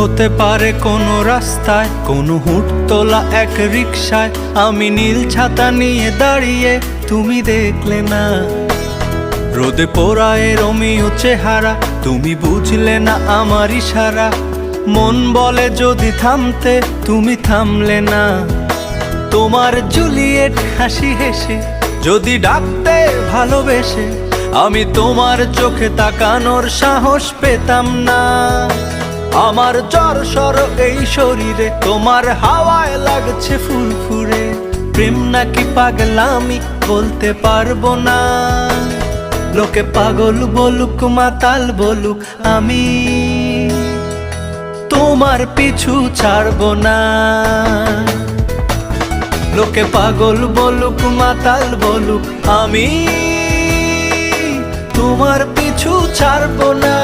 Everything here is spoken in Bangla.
হতে পারে কোনো রাস্তায়, কোনো হুটতোলা এক রিকশায় আমি নীল ছাতা নিয়ে দাঁড়িয়ে, তুমি দেখলে না। রোদে পোড়ায় রোমিও চেহারা, তুমি বুঝলে না আমার ইশারা। মন বলে যদি থামতে, তুমি থামলে না। তোমার জুলিয়েট হাসি হেসে যদি ডাকতে ভালোবেসে, আমি তোমার চোখে তাকানোর সাহস পেতাম না। আমার জ্বর সর এই শরীরে, তোমার হাওয়ায় লাগছে ফুরফুরে। প্রেম নাকি পাগলামি বলতে পারবো না। লোকে পাগল বলুক মাতাল বলুক, আমি তোমার পিছু ছাড়বো না। লোকে পাগল বলুক মাতাল বলুক, আমি তোমার পিছু ছাড়বো না।